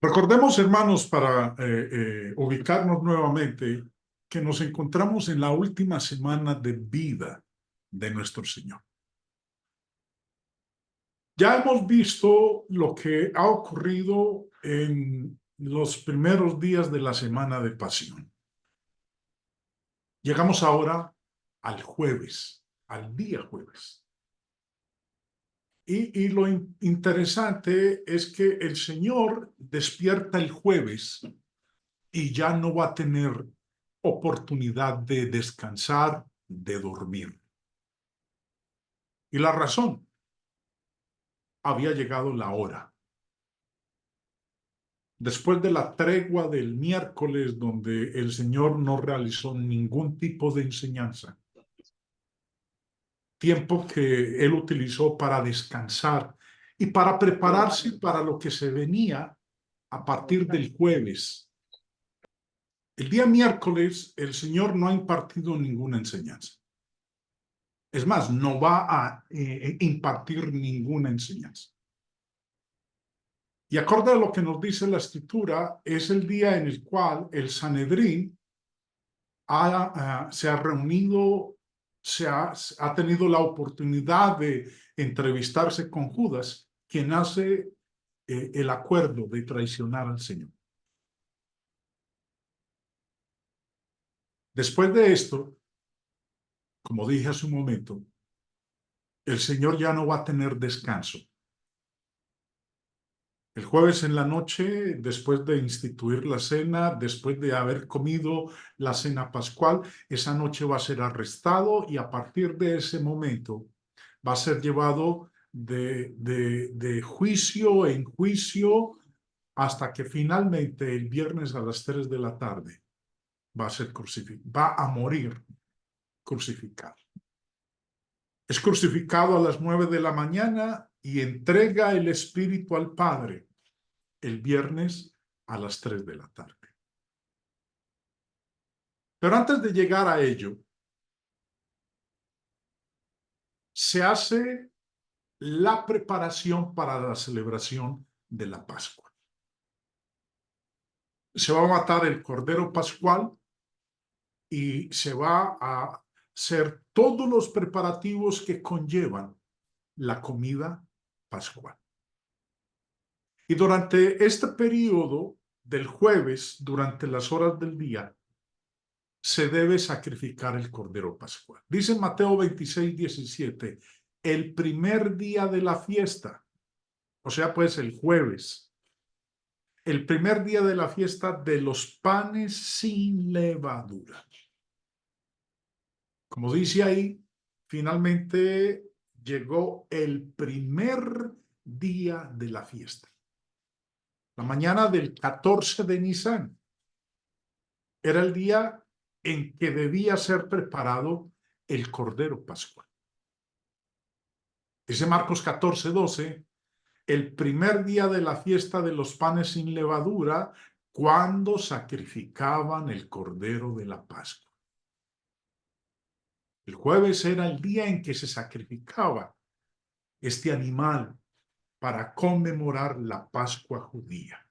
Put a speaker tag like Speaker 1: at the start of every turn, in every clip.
Speaker 1: Recordemos, hermanos, para ubicarnos nuevamente, que nos encontramos en la última semana de vida de nuestro Señor. Ya hemos visto lo que ha ocurrido en los primeros días de la semana de Pasión. Llegamos ahora al jueves, al día jueves. Y lo interesante es que el Señor despierta el jueves y ya no va a tener oportunidad de descansar, de dormir. Y la razón, había llegado la hora. Después de la tregua del miércoles, donde el Señor no realizó ningún tipo de enseñanza, tiempo que Él utilizó para descansar y para prepararse para lo que se venía a partir del jueves. El día miércoles, el Señor no ha impartido ninguna enseñanza. Es más, no va a impartir ninguna enseñanza. Y acorde a lo que nos dice la Escritura, es el día en el cual el Sanedrín se ha reunido, ha tenido la oportunidad de entrevistarse con Judas, quien hace el acuerdo de traicionar al Señor. Después de esto, como dije hace un momento, el Señor ya no va a tener descanso. El jueves en la noche, después de instituir la cena, después de haber comido la cena pascual, esa noche va a ser arrestado y a partir de ese momento va a ser llevado de juicio en juicio hasta que finalmente el viernes a las 3 de la tarde va a ser crucificado, va a morir crucificado. Es crucificado a las 9 de la mañana y entrega el espíritu al Padre el viernes a las 3 de la tarde. Pero antes de llegar a ello, se hace la preparación para la celebración de la Pascua. Se va a matar el Cordero Pascual y se va a hacer todos los preparativos que conllevan la comida pascual. Y durante este periodo del jueves, durante las horas del día, se debe sacrificar el Cordero Pascual. Dice Mateo 26, 17, el primer día de la fiesta, o sea, pues el jueves, el primer día de la fiesta de los panes sin levadura. Como dice ahí, finalmente llegó el primer día de la fiesta. La mañana del 14 de Nisan era el día en que debía ser preparado el Cordero Pascual. Dice Marcos 14, 12, el primer día de la fiesta de los panes sin levadura, cuando sacrificaban el Cordero de la Pascua. El jueves era el día en que se sacrificaba este animal para conmemorar la Pascua judía.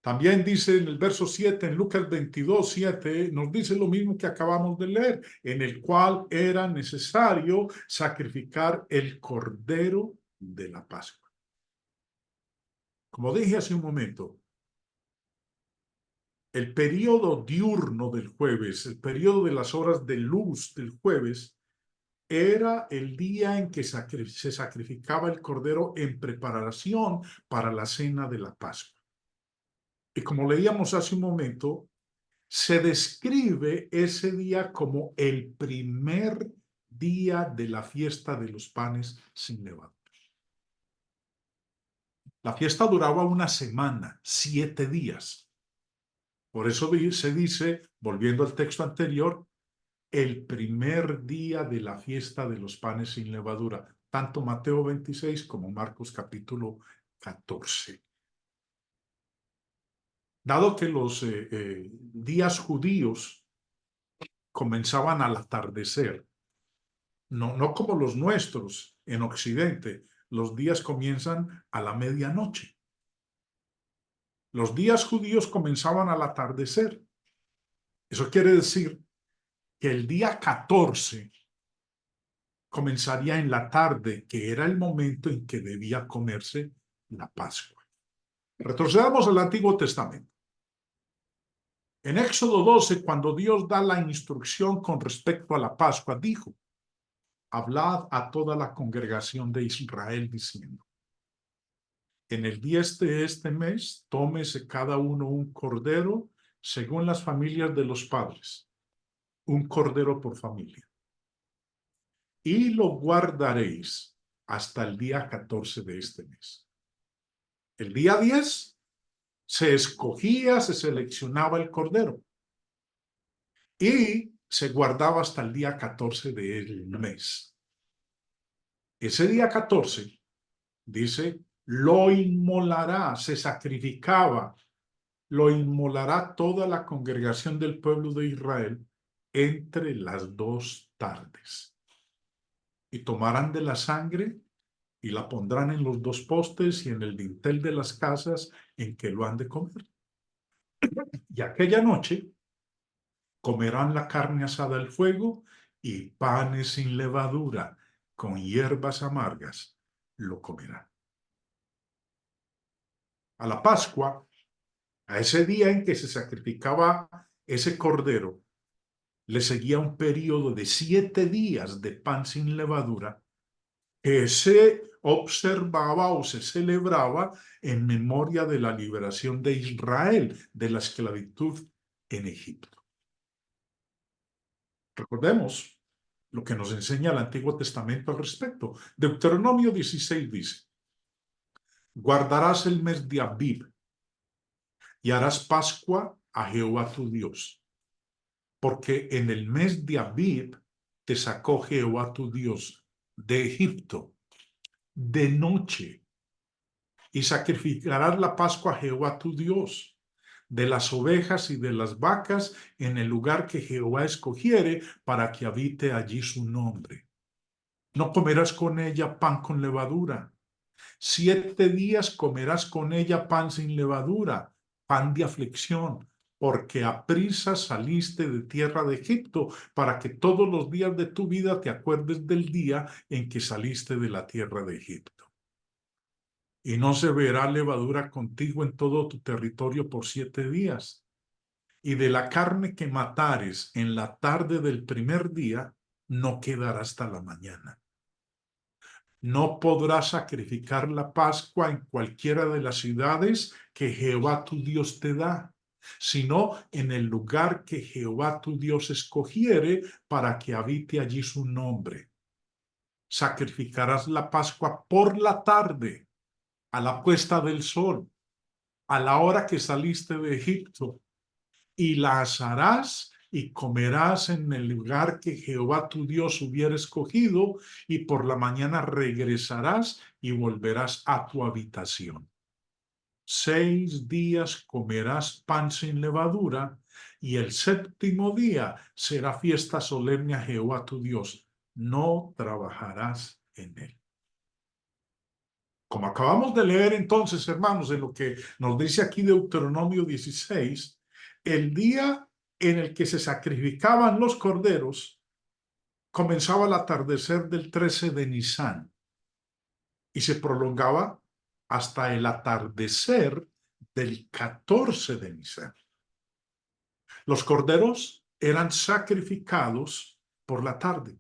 Speaker 1: También dice en el verso 7, en Lucas 22, 7, nos dice lo mismo que acabamos de leer, en el cual era necesario sacrificar el Cordero de la Pascua. Como dije hace un momento, el periodo diurno del jueves, el periodo de las horas de luz del jueves, era el día en que se sacrificaba el Cordero en preparación para la cena de la Pascua. Y como leíamos hace un momento, se describe ese día como el primer día de la fiesta de los panes sin levadura. La fiesta duraba una semana, 7 días. Por eso se dice, volviendo al texto anterior, el primer día de la fiesta de los panes sin levadura, tanto Mateo 26 como Marcos capítulo 14. Dado que los días judíos comenzaban al atardecer, no como los nuestros en Occidente, los días comienzan a la medianoche. Los días judíos comenzaban al atardecer. Eso quiere decir que el día 14 comenzaría en la tarde, que era el momento en que debía comerse la Pascua. Retrocedamos al Antiguo Testamento. En Éxodo 12, cuando Dios da la instrucción con respecto a la Pascua, dijo: hablad a toda la congregación de Israel diciendo: en el día de este mes, tómese cada uno un cordero según las familias de los padres, un cordero por familia, y lo guardaréis hasta el día 14 de este mes. El día 10 se escogía, se seleccionaba el cordero y se guardaba hasta el día 14 del mes. Ese día 14, dice, lo inmolará, se sacrificaba, lo inmolará toda la congregación del pueblo de Israel entre las 2 tardes. Y tomarán de la sangre y la pondrán en los 2 postes y en el dintel de las casas en que lo han de comer. Y aquella noche comerán la carne asada al fuego y panes sin levadura, con hierbas amargas lo comerán. A la Pascua, a ese día en que se sacrificaba ese cordero, le seguía un periodo de 7 días de pan sin levadura que se observaba o se celebraba en memoria de la liberación de Israel de la esclavitud en Egipto. Recordemos lo que nos enseña el Antiguo Testamento al respecto. Deuteronomio 16 dice: guardarás el mes de Abib y harás Pascua a Jehová tu Dios, porque en el mes de Abib te sacó Jehová tu Dios de Egipto de noche, y sacrificarás la Pascua a Jehová tu Dios de las ovejas y de las vacas en el lugar que Jehová escogiere para que habite allí su nombre. No comerás con ella pan con levadura. 7 días comerás con ella pan sin levadura, pan de aflicción, porque aprisa saliste de tierra de Egipto, para que todos los días de tu vida te acuerdes del día en que saliste de la tierra de Egipto. Y no se verá levadura contigo en todo tu territorio por 7 días. Y de la carne que matares en la tarde del primer día, no quedará hasta la mañana. No podrás sacrificar la Pascua en cualquiera de las ciudades que Jehová tu Dios te da, sino en el lugar que Jehová tu Dios escogiere para que habite allí su nombre. Sacrificarás la Pascua por la tarde, a la puesta del sol, a la hora que saliste de Egipto, y la asarás y comerás en el lugar que Jehová tu Dios hubiera escogido, y por la mañana regresarás y volverás a tu habitación. 6 días comerás pan sin levadura, y el 7º día será fiesta solemne a Jehová tu Dios. No trabajarás en él. Como acabamos de leer entonces, hermanos, en lo que nos dice aquí Deuteronomio 16, el día en el que se sacrificaban los corderos comenzaba al atardecer del 13 de Nisán y se prolongaba hasta el atardecer del 14 de Nisán. Los corderos eran sacrificados por la tarde,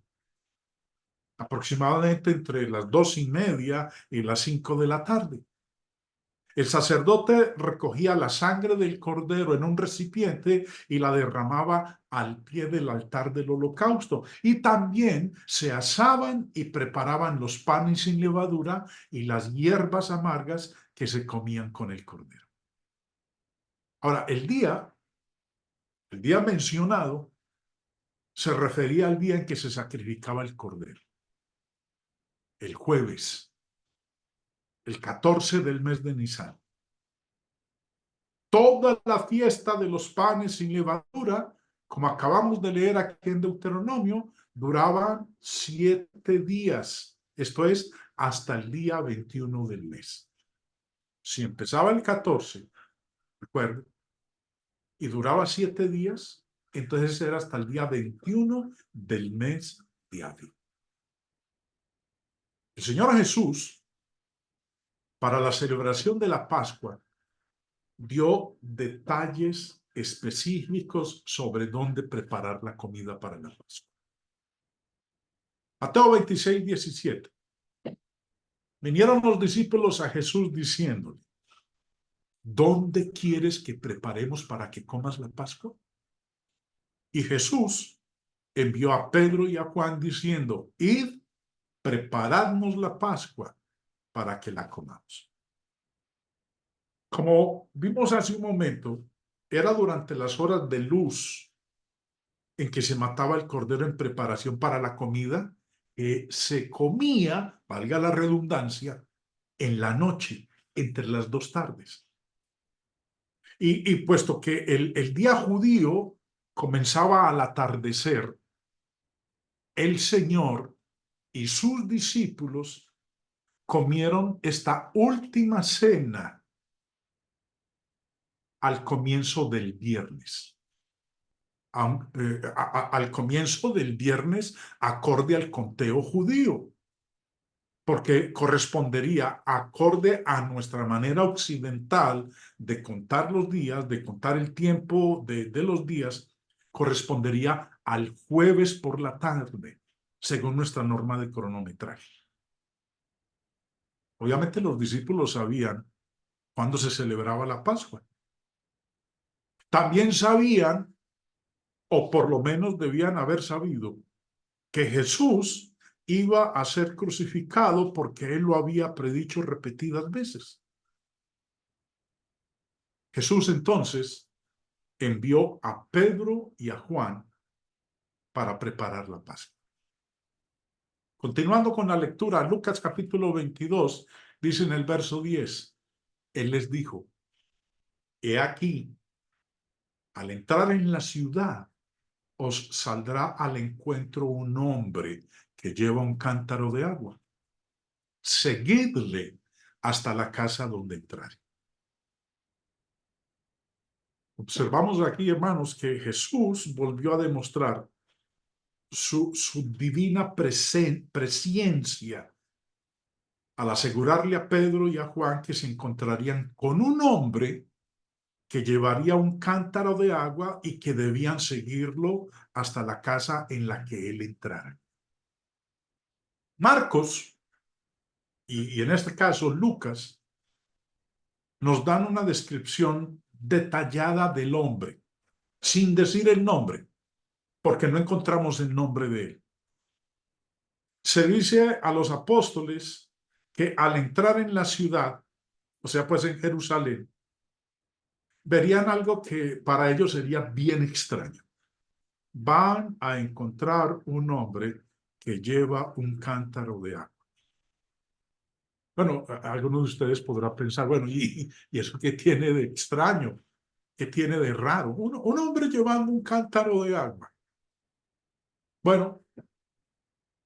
Speaker 1: aproximadamente entre las 2:30 y las 5 de la tarde. El sacerdote recogía la sangre del cordero en un recipiente y la derramaba al pie del altar del holocausto. Y también se asaban y preparaban los panes sin levadura y las hierbas amargas que se comían con el cordero. Ahora, el día mencionado se refería al día en que se sacrificaba el cordero. El jueves, el 14 del mes de Nisán. Toda la fiesta de los panes sin levadura, como acabamos de leer aquí en Deuteronomio, duraba 7 días, esto es, hasta el día 21 del mes. Si empezaba el 14 recuerdo, y duraba 7 días, entonces era hasta el día 21 del mes de Aviv. El Señor Jesús, para la celebración de la Pascua, dio detalles específicos sobre dónde preparar la comida para la Pascua. Mateo 26, 17. Vinieron los discípulos a Jesús diciéndole, ¿dónde quieres que preparemos para que comas la Pascua? Y Jesús envió a Pedro y a Juan diciendo, id, preparadnos la Pascua para que la comamos. Como vimos hace un momento, era durante las horas de luz en que se mataba el cordero en preparación para la comida, se comía, valga la redundancia, en la noche, entre las 2 tardes. Y puesto que el día judío comenzaba al atardecer, el Señor y sus discípulos comieron esta última cena al comienzo del viernes. Al comienzo del viernes, acorde al conteo judío, porque correspondería, acorde a nuestra manera occidental de contar los días, de contar el tiempo de los días, correspondería al jueves por la tarde, según nuestra norma de cronometraje. Obviamente los discípulos sabían cuándo se celebraba la Pascua. También sabían, o por lo menos debían haber sabido, que Jesús iba a ser crucificado porque él lo había predicho repetidas veces. Jesús entonces envió a Pedro y a Juan para preparar la Pascua. Continuando con la lectura, Lucas capítulo 22, dice en el verso 10, él les dijo, he aquí, al entrar en la ciudad, os saldrá al encuentro un hombre que lleva un cántaro de agua. Seguidle hasta la casa donde entrare. Observamos aquí, hermanos, que Jesús volvió a demostrar su divina presencia al asegurarle a Pedro y a Juan que se encontrarían con un hombre que llevaría un cántaro de agua y que debían seguirlo hasta la casa en la que él entrara. Marcos, y en este caso Lucas, nos dan una descripción detallada del hombre, sin decir el nombre, porque no encontramos el nombre de él. Se dice a los apóstoles que al entrar en la ciudad, o sea, pues en Jerusalén, verían algo que para ellos sería bien extraño. Van a encontrar un hombre que lleva un cántaro de agua. Bueno, algunos de ustedes podrán pensar, bueno, ¿y eso qué tiene de extraño? ¿Qué tiene de raro? Un hombre llevando un cántaro de agua. Bueno,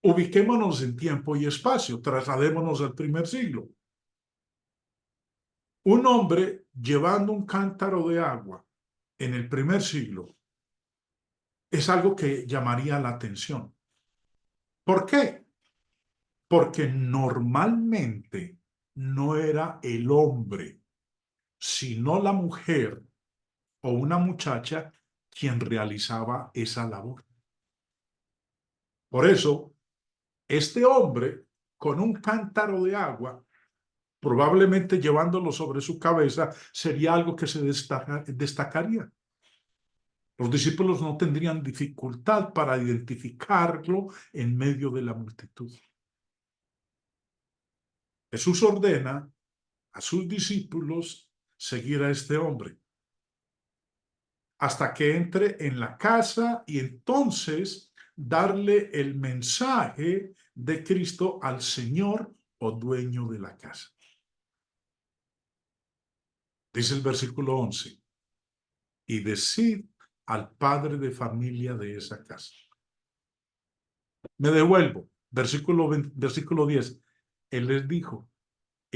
Speaker 1: ubiquémonos en tiempo y espacio, trasladémonos al primer siglo. Un hombre llevando un cántaro de agua en el primer siglo es algo que llamaría la atención. ¿Por qué? Porque normalmente no era el hombre, sino la mujer o una muchacha quien realizaba esa labor. Por eso, este hombre con un cántaro de agua, probablemente llevándolo sobre su cabeza, sería algo que se destacaría. Los discípulos no tendrían dificultad para identificarlo en medio de la multitud. Jesús ordena a sus discípulos seguir a este hombre hasta que entre en la casa y entonces darle el mensaje de Cristo al Señor o dueño de la casa. Dice el versículo 11, y decid al padre de familia de esa casa. Me devuelvo, versículo 10. Él les dijo,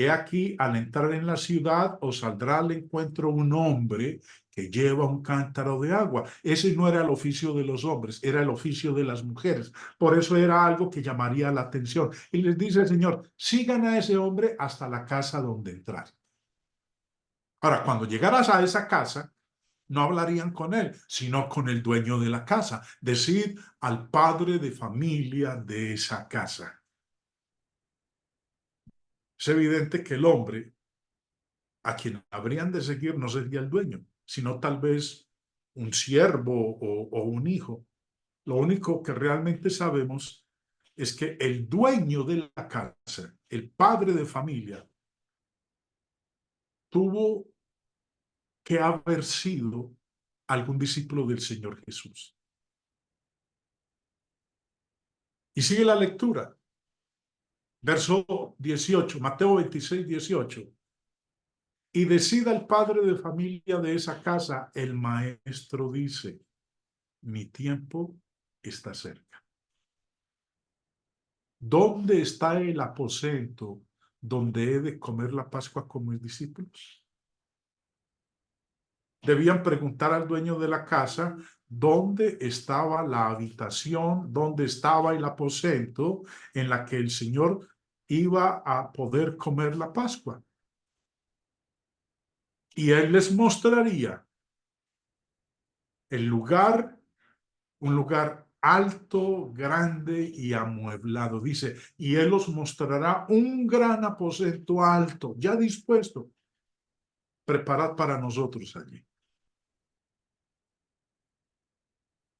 Speaker 1: he aquí, al entrar en la ciudad, os saldrá al encuentro un hombre que lleva un cántaro de agua. Ese no era el oficio de los hombres, era el oficio de las mujeres. Por eso era algo que llamaría la atención. Y les dice el Señor, sigan a ese hombre hasta la casa donde entrar. Ahora, cuando llegaras a esa casa, no hablarían con él, sino con el dueño de la casa, decir al padre de familia de esa casa. Es evidente que el hombre a quien habrían de seguir no sería el dueño, sino tal vez un siervo o un hijo. Lo único que realmente sabemos es que el dueño de la casa, el padre de familia, tuvo que haber sido algún discípulo del Señor Jesús. Y sigue la lectura. Verso 18, Mateo 26, 18. Y decida el padre de familia de esa casa, el maestro dice, mi tiempo está cerca. ¿Dónde está el aposento donde he de comer la Pascua con mis discípulos? Debían preguntar al dueño de la casa dónde estaba la habitación, dónde estaba el aposento en la que el Señor iba a poder comer la Pascua. Y Él les mostraría el lugar, un lugar alto, grande y amueblado. Dice, y Él os mostrará un gran aposento alto, ya dispuesto, preparad para nosotros allí.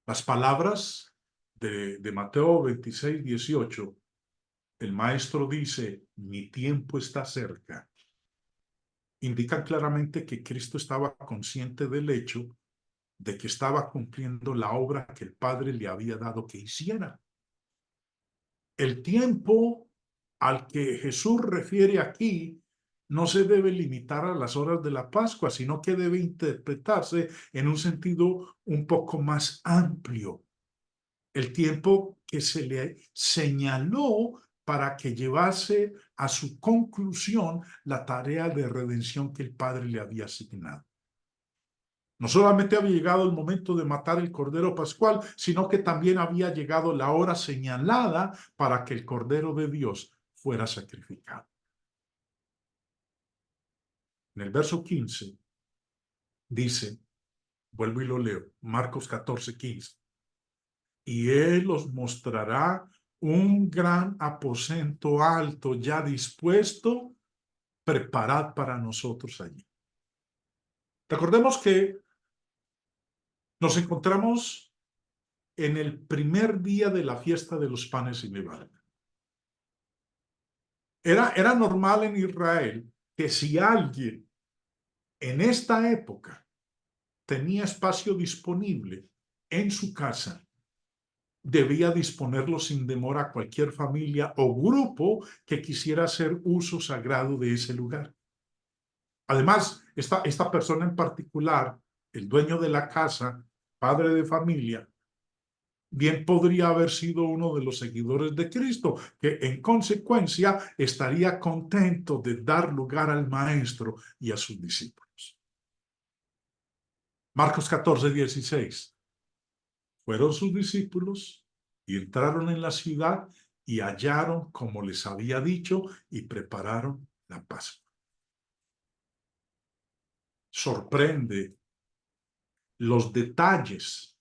Speaker 1: Las palabras de Mateo 26, 18, el maestro dice, mi tiempo está cerca, indican claramente que Cristo estaba consciente del hecho de que estaba cumpliendo la obra que el Padre le había dado que hiciera. El tiempo al que Jesús refiere aquí no se debe limitar a las horas de la Pascua, sino que debe interpretarse en un sentido un poco más amplio. El tiempo que se le señaló para que llevase a su conclusión la tarea de redención que el Padre le había asignado. No solamente había llegado el momento de matar el Cordero Pascual, sino que también había llegado la hora señalada para que el Cordero de Dios fuera sacrificado. En el verso 15 dice, vuelvo y lo leo, Marcos 14, 15. Y Él os mostrará un gran aposento alto ya dispuesto, preparad para nosotros allí. Recordemos que nos encontramos en el primer día de la fiesta de los panes sin levadura. Era normal en Israel que si alguien en esta época tenía espacio disponible en su casa, debía disponerlo sin demora a cualquier familia o grupo que quisiera hacer uso sagrado de ese lugar. Además, esta persona en particular, el dueño de la casa, padre de familia, bien podría haber sido uno de los seguidores de Cristo, que en consecuencia estaría contento de dar lugar al Maestro y a sus discípulos. Marcos 14, 16. Fueron sus discípulos y entraron en la ciudad y hallaron como les había dicho y prepararon la Pascua. Sorprende los detalles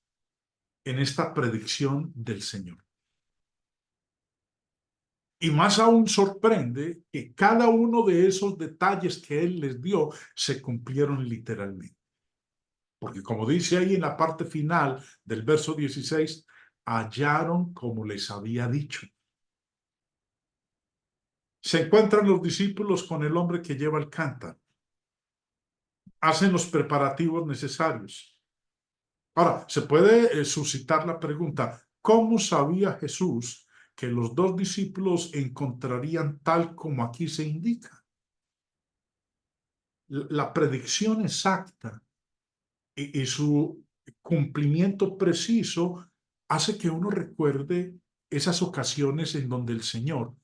Speaker 1: en esta predicción del Señor. Y más aún sorprende que cada uno de esos detalles que Él les dio se cumplieron literalmente. Porque como dice ahí en la parte final del verso 16, hallaron como les había dicho. Se encuentran los discípulos con el hombre que lleva el cántaro. Hacen los preparativos necesarios. Ahora, se puede suscitar la pregunta, ¿cómo sabía Jesús que los dos discípulos encontrarían tal como aquí se indica? La predicción exacta y su cumplimiento preciso hace que uno recuerde esas ocasiones en donde el Señor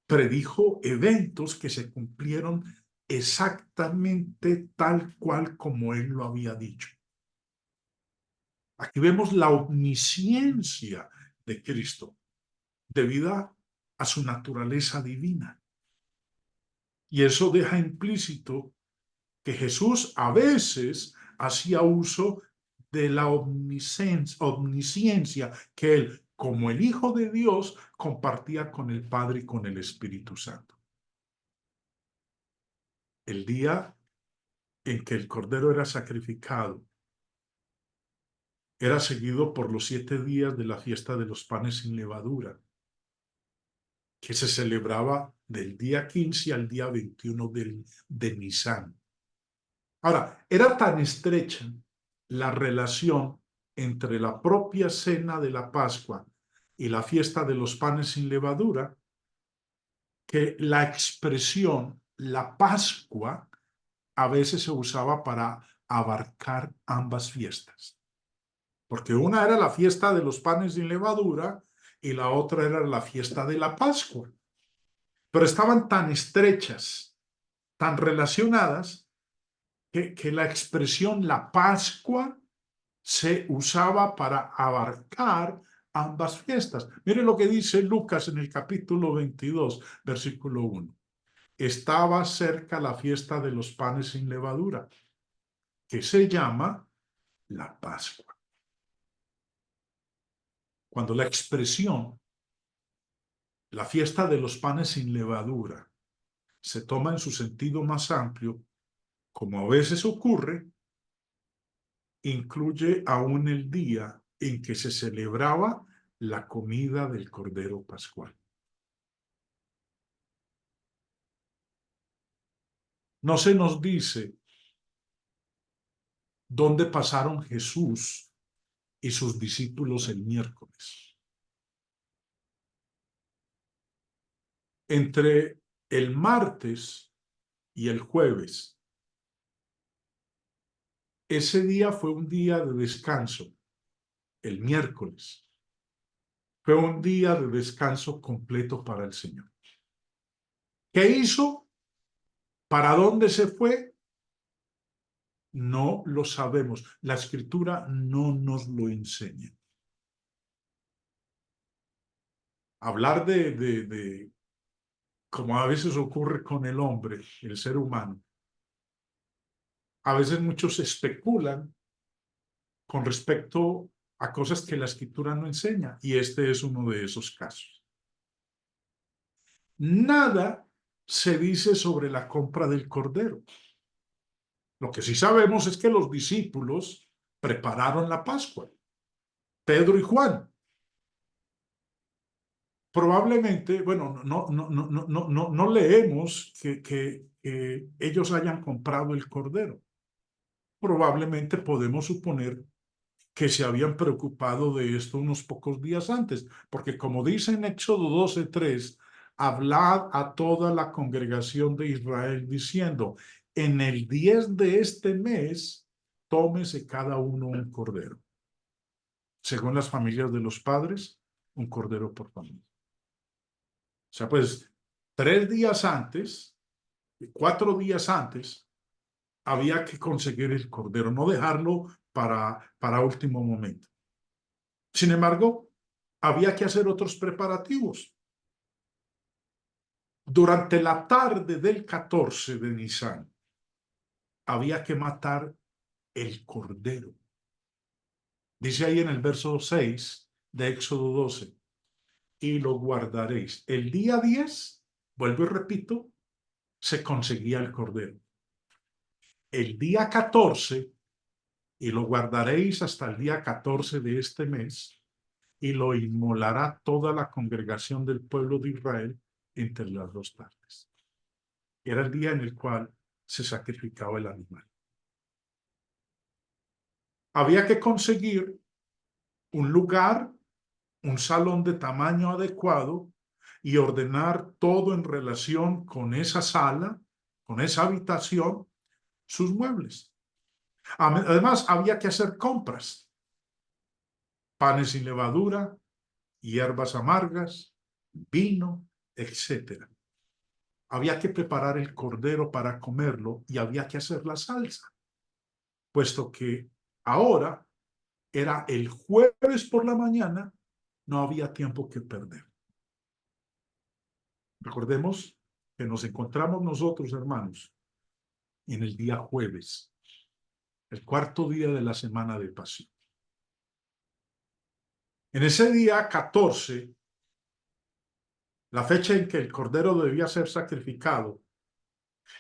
Speaker 1: predijo eventos que se cumplieron exactamente tal cual como él lo había dicho. Aquí vemos la omnisciencia de Cristo debido a su naturaleza divina. Y eso deja implícito que Jesús a veces hacía uso de la omnisciencia que él, como el Hijo de Dios, compartía con el Padre y con el Espíritu Santo. El día en que el Cordero era sacrificado, era seguido por los 7 días de la fiesta de los panes sin levadura, que se celebraba del día 15 al día 21 de Nisan. Ahora, era tan estrecha la relación entre la propia cena de la Pascua y la fiesta de los panes sin levadura, que la expresión la Pascua a veces se usaba para abarcar ambas fiestas. Porque una era la fiesta de los panes sin levadura y la otra era la fiesta de la Pascua. Pero estaban tan estrechas, tan relacionadas, que la expresión la Pascua se usaba para abarcar ambas fiestas. Mire lo que dice Lucas en el capítulo 22, versículo 1. Estaba cerca la fiesta de los panes sin levadura, que se llama la Pascua. Cuando la expresión, la fiesta de los panes sin levadura, se toma en su sentido más amplio, como a veces ocurre, incluye aún el día en que se celebraba la comida del Cordero Pascual. No se nos dice dónde pasaron Jesús y sus discípulos el miércoles. Entre el martes y el jueves, ese día fue un día de descanso, el miércoles. Fue un día de descanso completo para el Señor. ¿Qué hizo? ¿Para dónde se fue? No lo sabemos. La Escritura no nos lo enseña. Hablar como a veces ocurre con el hombre, el ser humano, a veces muchos especulan con respecto a cosas que la Escritura no enseña, y este es uno de esos casos. Nada se dice sobre la compra del cordero. Lo que sí sabemos es que los discípulos prepararon la Pascua, Pedro y Juan. Probablemente, bueno, no leemos que ellos hayan comprado el cordero. Probablemente podemos suponer que se habían preocupado de esto unos pocos días antes, porque como dice en Éxodo 12:3, hablad a toda la congregación de Israel diciendo, en el 10 de este mes, tómese cada uno un cordero. Según las familias de los padres, un cordero por familia. O sea, pues 3 días antes, 4 días antes, había que conseguir el cordero, no dejarlo para último momento. Sin embargo, había que hacer otros preparativos. Durante la tarde del 14 de Nisan, había que matar el cordero. Dice ahí en el verso 6 de Éxodo 12, y lo guardaréis. El día 10, vuelvo y repito, se conseguía el cordero. El día 14, y lo guardaréis hasta el día 14 de este mes, y lo inmolará toda la congregación del pueblo de Israel entre las 2 tardes. Era el día en el cual se sacrificaba el animal. Había que conseguir un lugar, un salón de tamaño adecuado y ordenar todo en relación con esa sala, con esa habitación, sus muebles. Además, había que hacer compras, panes sin levadura, hierbas amargas, vino, etc. había que preparar el cordero para comerlo y había que hacer la salsa, puesto que ahora era el jueves por la mañana, no había tiempo que perder. Recordemos que nos encontramos nosotros, hermanos, en el día jueves, el cuarto día de la semana de Pasión. En ese día 14, la fecha en que el cordero debía ser sacrificado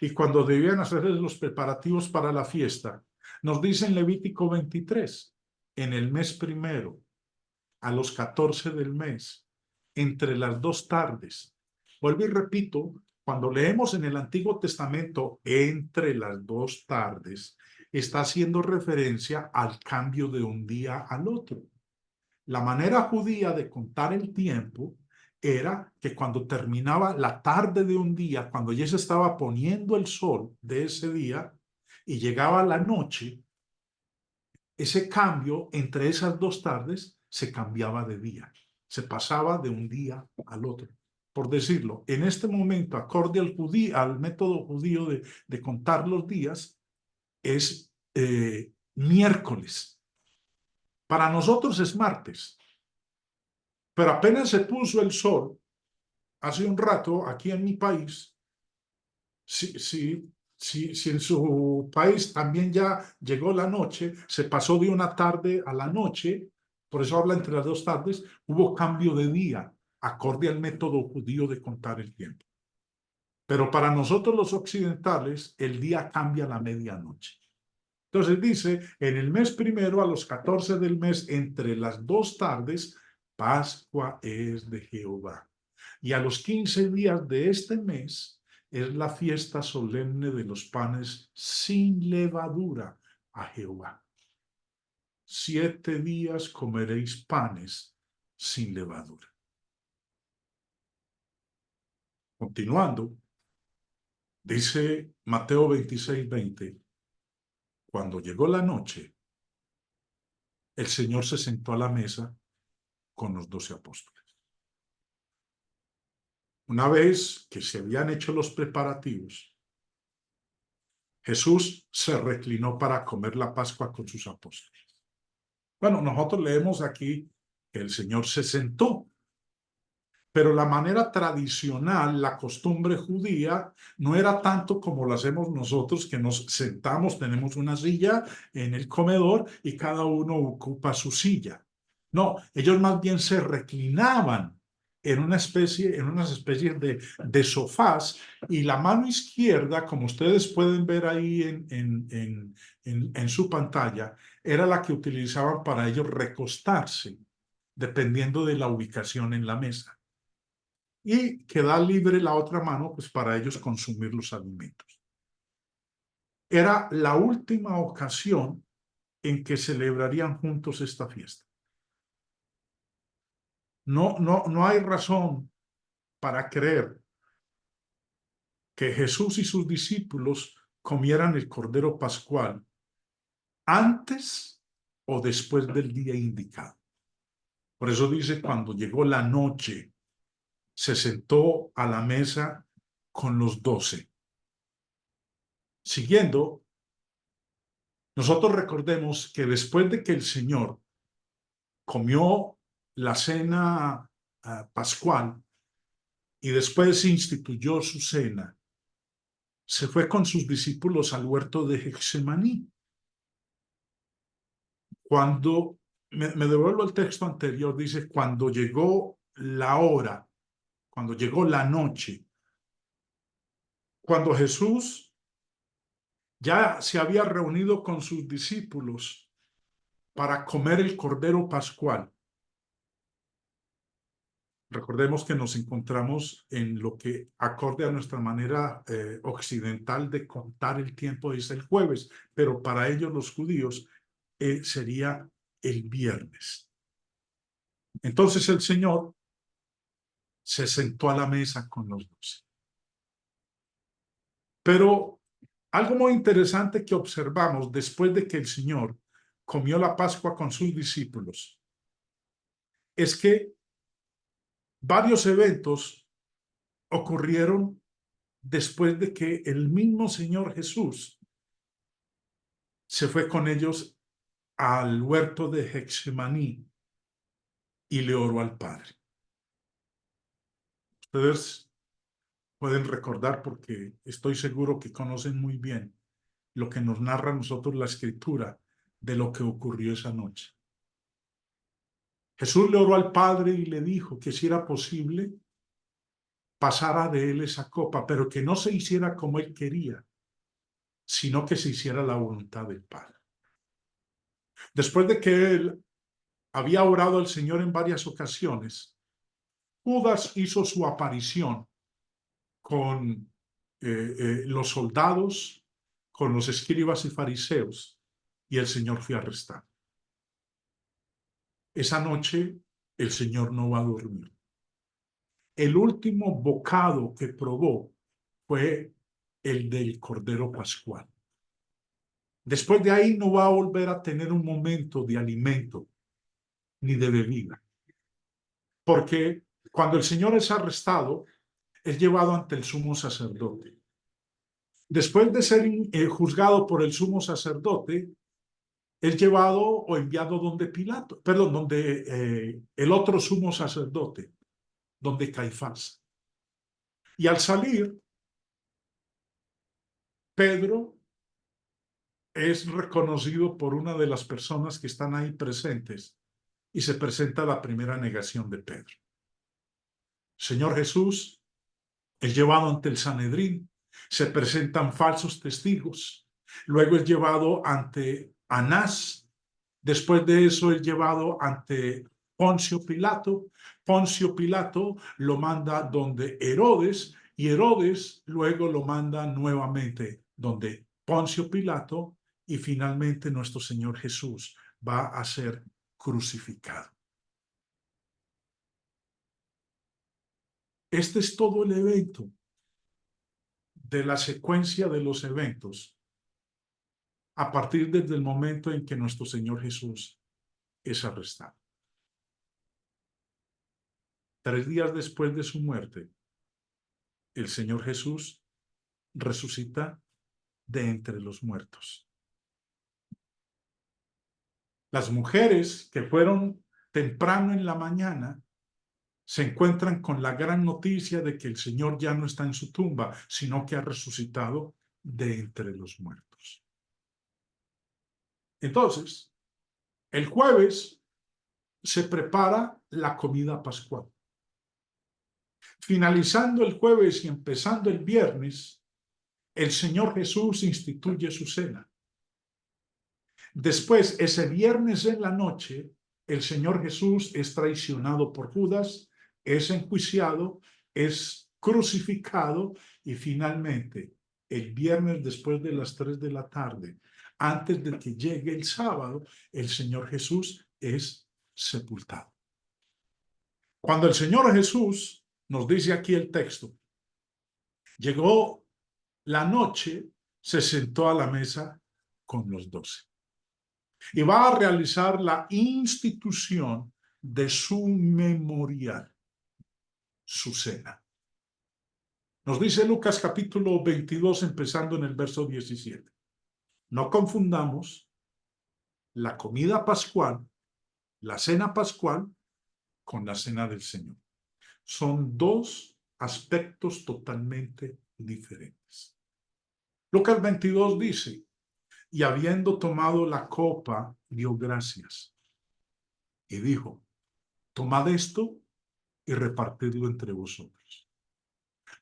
Speaker 1: y cuando debían hacerse los preparativos para la fiesta, nos dice en Levítico 23, en el mes primero, a los 14 del mes, entre las 2 tardes. Vuelvo y repito, cuando leemos en el Antiguo Testamento entre las 2 tardes, está haciendo referencia al cambio de un día al otro. La manera judía de contar el tiempo era que cuando terminaba la tarde de un día, cuando ya se estaba poniendo el sol de ese día y llegaba la noche, ese cambio entre esas 2 tardes se cambiaba de día, se pasaba de un día al otro. Por decirlo, en este momento, acorde al método judío de contar los días, es miércoles. Para nosotros es martes, pero apenas se puso el sol, hace un rato, aquí en mi país, si en su país también ya llegó la noche, se pasó de una tarde a la noche, por eso habla entre las 2 tardes, hubo cambio de día, acorde al método judío de contar el tiempo. Pero para nosotros los occidentales, el día cambia a la medianoche. Entonces dice, en el mes primero, a los 14 del mes, entre las 2 tardes, Pascua es de Jehová. Y a los 15 días de este mes es la fiesta solemne de los panes sin levadura a Jehová. 7 días comeréis panes sin levadura. Continuando, dice Mateo 26:20, cuando llegó la noche, el Señor se sentó a la mesa con los 12 apóstoles. Una vez que se habían hecho los preparativos, Jesús se reclinó para comer la Pascua con sus apóstoles. Bueno, nosotros leemos aquí que el Señor se sentó, pero la manera tradicional, la costumbre judía, no era tanto como lo hacemos nosotros, que nos sentamos, tenemos una silla en el comedor y cada uno ocupa su silla. No, ellos más bien se reclinaban en unas especies de sofás y la mano izquierda, como ustedes pueden ver ahí en su pantalla, era la que utilizaban para ellos recostarse, dependiendo de la ubicación en la mesa y queda libre la otra mano pues para ellos consumir los alimentos. Era la última ocasión en que celebrarían juntos esta fiesta. No hay razón para creer que Jesús y sus discípulos comieran el cordero pascual antes o después del día indicado. Por eso dice, cuando llegó la noche, se sentó a la mesa con los 12. Siguiendo, nosotros recordemos que después de que el Señor comió la cena pascual y después instituyó su cena, se fue con sus discípulos al huerto de Getsemaní. Cuando, me devuelvo al texto anterior, dice, cuando llegó la hora, cuando llegó la noche, cuando Jesús ya se había reunido con sus discípulos para comer el cordero pascual. Recordemos que nos encontramos en lo que, acorde a nuestra manera occidental de contar el tiempo, es el jueves, pero para ellos los judíos sería el viernes. Entonces el Señor se sentó a la mesa con los 12. Pero algo muy interesante que observamos después de que el Señor comió la Pascua con sus discípulos es que varios eventos ocurrieron después de que el mismo Señor Jesús se fue con ellos al huerto de Getsemaní y le oró al Padre. Ustedes pueden recordar, porque estoy seguro que conocen muy bien lo que nos narra a nosotros la Escritura de lo que ocurrió esa noche. Jesús le oró al Padre y le dijo que si era posible, pasara de él esa copa, pero que no se hiciera como él quería, sino que se hiciera la voluntad del Padre. Después de que él había orado al Señor en varias ocasiones, Judas hizo su aparición con los soldados, con los escribas y fariseos, y el Señor fue arrestado. Esa noche el Señor no va a dormir. El último bocado que probó fue el del Cordero Pascual. Después de ahí no va a volver a tener un momento de alimento ni de bebida. Porque cuando el Señor es arrestado, es llevado ante el sumo sacerdote. Después de ser juzgado por el sumo sacerdote, es llevado o enviado donde Pilato, perdón, donde el otro sumo sacerdote, donde Caifás. Y al salir, Pedro es reconocido por una de las personas que están ahí presentes y se presenta la primera negación de Pedro. Señor Jesús es llevado ante el Sanedrín, se presentan falsos testigos, luego es llevado ante Anás, después de eso es llevado ante Poncio Pilato, Poncio Pilato lo manda donde Herodes y Herodes luego lo manda nuevamente donde Poncio Pilato y finalmente nuestro Señor Jesús va a ser crucificado. Este es todo el evento de la secuencia de los eventos a partir desde el momento en que nuestro Señor Jesús es arrestado. 3 días después de su muerte, el Señor Jesús resucita de entre los muertos. Las mujeres que fueron temprano en la mañana se encuentran con la gran noticia de que el Señor ya no está en su tumba, sino que ha resucitado de entre los muertos. Entonces, el jueves se prepara la comida pascual. Finalizando el jueves y empezando el viernes, el Señor Jesús instituye su cena. Después, ese viernes en la noche, el Señor Jesús es traicionado por Judas, es enjuiciado, es crucificado y finalmente, el viernes después de las 3 de la tarde, antes de que llegue el sábado, el Señor Jesús es sepultado. Cuando el Señor Jesús, nos dice aquí el texto, llegó la noche, se sentó a la mesa con los 12. Y va a realizar la institución de su memorial, su cena. Nos dice Lucas capítulo 22, empezando en el verso 17. No confundamos la comida pascual, la cena pascual, con la cena del Señor. Son dos aspectos totalmente diferentes. Lucas 22 dice, y habiendo tomado la copa, dio gracias y dijo, tomad esto y repartidlo entre vosotros.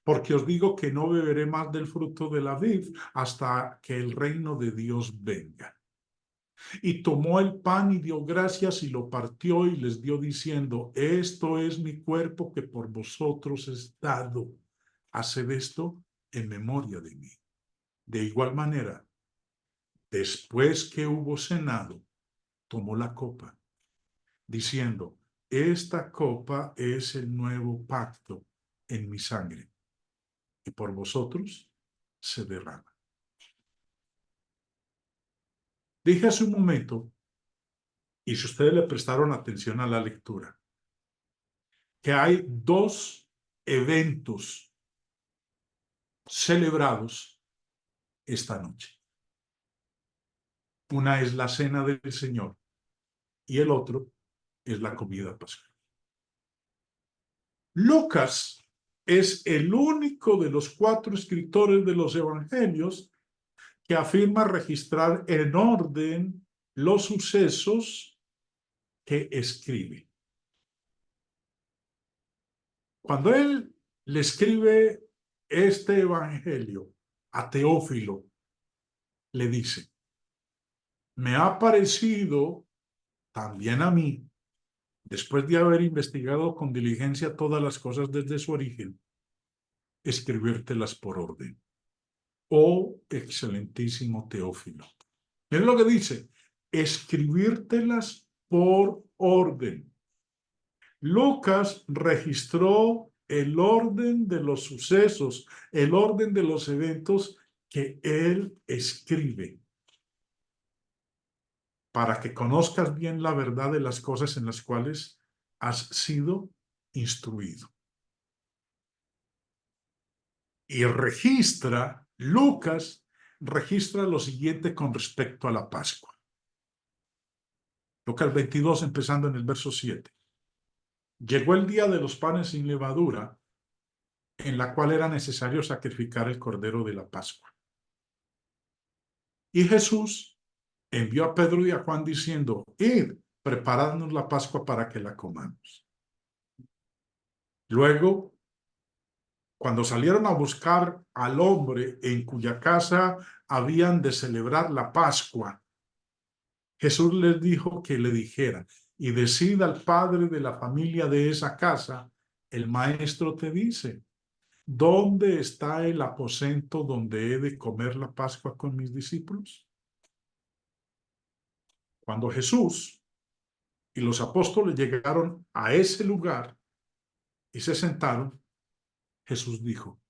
Speaker 1: Porque os digo que no beberé más del fruto de la vid hasta que el reino de Dios venga. Y tomó el pan y dio gracias y lo partió y les dio diciendo, esto es mi cuerpo que por vosotros es dado. Haced esto en memoria de mí. De igual manera, después que hubo cenado, tomó la copa, diciendo, esta copa es el nuevo pacto en mi sangre, y por vosotros se derrama. Dije hace un momento, y si ustedes le prestaron atención a la lectura, que hay dos eventos celebrados esta noche. Una es la cena del Señor y el otro es la comida pascual. Lucas es el único de los 4 escritores de los evangelios que afirma registrar en orden los sucesos que escribe. Cuando él le escribe este evangelio a Teófilo, le dice: me ha parecido también a mí, después de haber investigado con diligencia todas las cosas desde su origen, escribírtelas por orden. Oh excelentísimo Teófilo. Miren lo que dice: escribírtelas por orden. Lucas registró el orden de los sucesos, el orden de los eventos que él escribe, para que conozcas bien la verdad de las cosas en las cuales has sido instruido. Y Lucas registra lo siguiente con respecto a la Pascua. Lucas 22, empezando en el verso 7. Llegó el día de los panes sin levadura, en la cual era necesario sacrificar el cordero de la Pascua. Y Jesús envió a Pedro y a Juan diciendo: id, preparadnos la Pascua para que la comamos. Luego, cuando salieron a buscar al hombre en cuya casa habían de celebrar la Pascua, Jesús les dijo que le dijeran: y decida al padre de la familia de esa casa, el maestro te dice: ¿dónde está el aposento donde he de comer la Pascua con mis discípulos? Cuando Jesús y los apóstoles llegaron a ese lugar y se sentaron, Jesús dijo: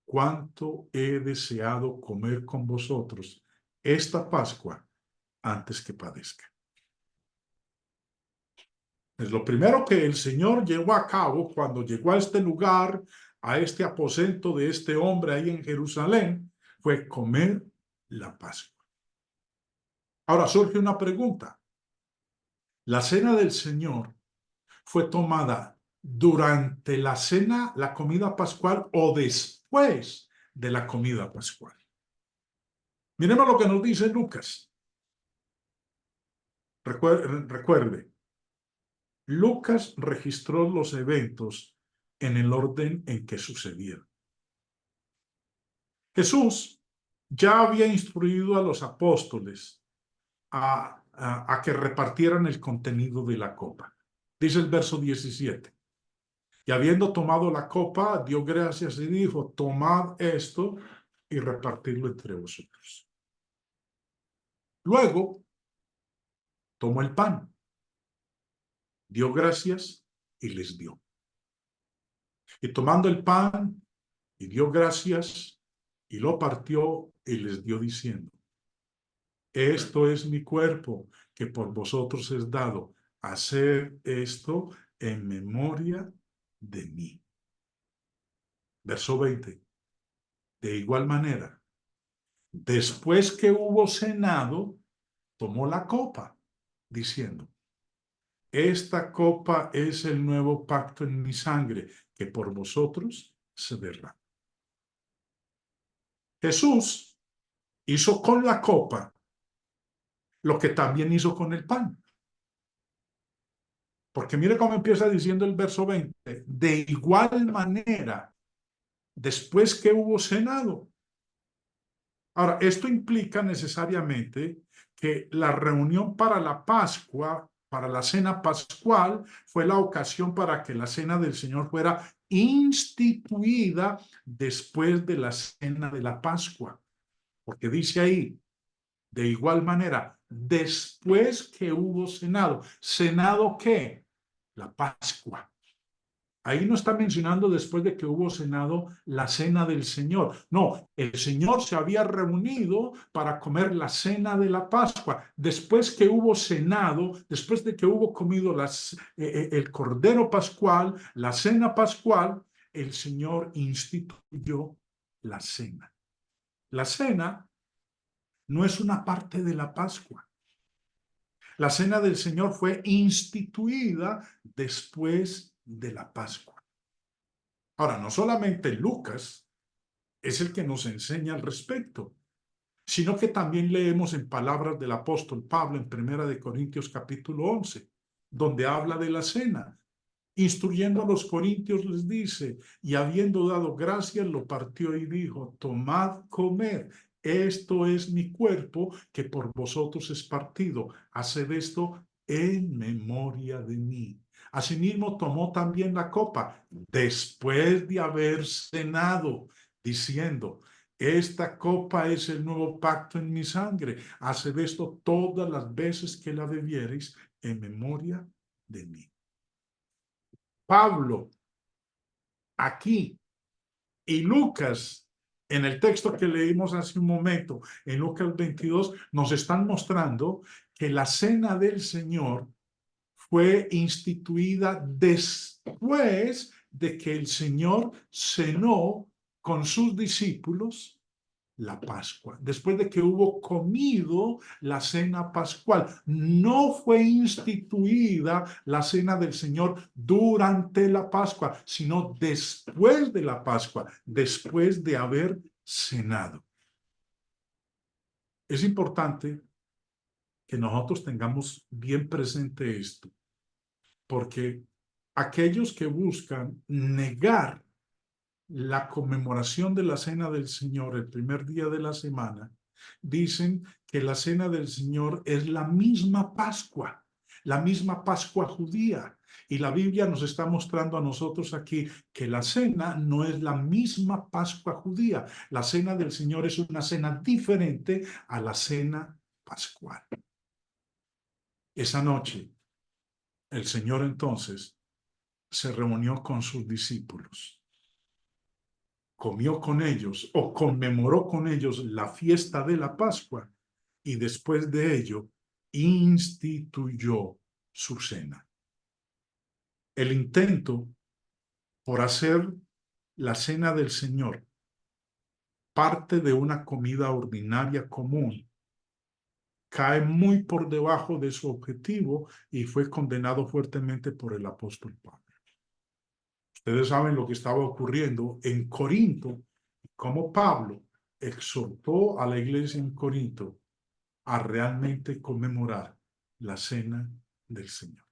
Speaker 1: cuánto he deseado comer con vosotros esta Pascua antes que padezca. Es lo primero que el Señor llevó a cabo cuando llegó a este lugar, a este aposento de este hombre ahí en Jerusalén, fue comer la Pascua. Ahora surge una pregunta. ¿La cena del Señor fue tomada durante la cena, la comida pascual, o después de la comida pascual? Miremos lo que nos dice Lucas. Recuerde, Lucas registró los eventos en el orden en que sucedieron. Jesús ya había instruido a los apóstoles a que repartieran el contenido de la copa. Dice el verso 17. Y habiendo tomado la copa, dio gracias y dijo: tomad esto y repartidlo entre vosotros. Luego, tomó el pan, dio gracias y les dio. Y tomando el pan, y dio gracias, y lo partió y les dio diciendo: esto es mi cuerpo, que por vosotros es dado. Haced esto en memoria de mí. Verso 20. De igual manera, después que hubo cenado, tomó la copa, diciendo: esta copa es el nuevo pacto en mi sangre, que por vosotros se derrama. Jesús hizo con la copa lo que también hizo con el pan. Porque mire cómo empieza diciendo el verso 20. De igual manera, después que hubo cenado. Ahora, esto implica necesariamente que la reunión para la Pascua, para la cena pascual, fue la ocasión para que la cena del Señor fuera instituida después de la cena de la Pascua. Porque dice ahí: de igual manera, después que hubo cenado. ¿Cenado qué? La Pascua. Ahí no está mencionando después de que hubo cenado la cena del Señor. No, el Señor se había reunido para comer la cena de la Pascua. Después que hubo cenado, después de que hubo comido el cordero pascual, la cena pascual, el Señor instituyó la cena. La cena no es una parte de la Pascua. La cena del Señor fue instituida después de la Pascua. Ahora, no solamente Lucas es el que nos enseña al respecto, sino que también leemos en palabras del apóstol Pablo en 1 Corintios 11, donde habla de la cena. Instruyendo a los corintios les dice, y habiendo dado gracias, lo partió y dijo, tomad, comed, esto es mi cuerpo que por vosotros es partido. Haced esto en memoria de mí. Asimismo tomó también la copa después de haber cenado, diciendo, esta copa es el nuevo pacto en mi sangre. Haced esto todas las veces que la bebiereis en memoria de mí. Pablo aquí y Lucas en el texto que leímos hace un momento, en Lucas 22, nos están mostrando que la cena del Señor fue instituida después de que el Señor cenó con sus discípulos la Pascua, después de que hubo comido la cena pascual. No fue instituida la cena del Señor durante la Pascua, sino después de la Pascua, después de haber cenado. Es importante que nosotros tengamos bien presente esto, porque aquellos que buscan negar la conmemoración de la Cena del Señor, el primer día de la semana, dicen que la Cena del Señor es la misma Pascua judía. Y la Biblia nos está mostrando a nosotros aquí que la cena no es la misma Pascua judía. La Cena del Señor es una cena diferente a la cena pascual. Esa noche, el Señor entonces se reunió con sus discípulos, comió con ellos o conmemoró con ellos la fiesta de la Pascua y después de ello instituyó su cena. El intento por hacer la cena del Señor parte de una comida ordinaria común cae muy por debajo de su objetivo y fue condenado fuertemente por el apóstol Pablo. Ustedes saben lo que estaba ocurriendo en Corinto, cómo Pablo exhortó a la iglesia en Corinto a realmente conmemorar la cena del Señor.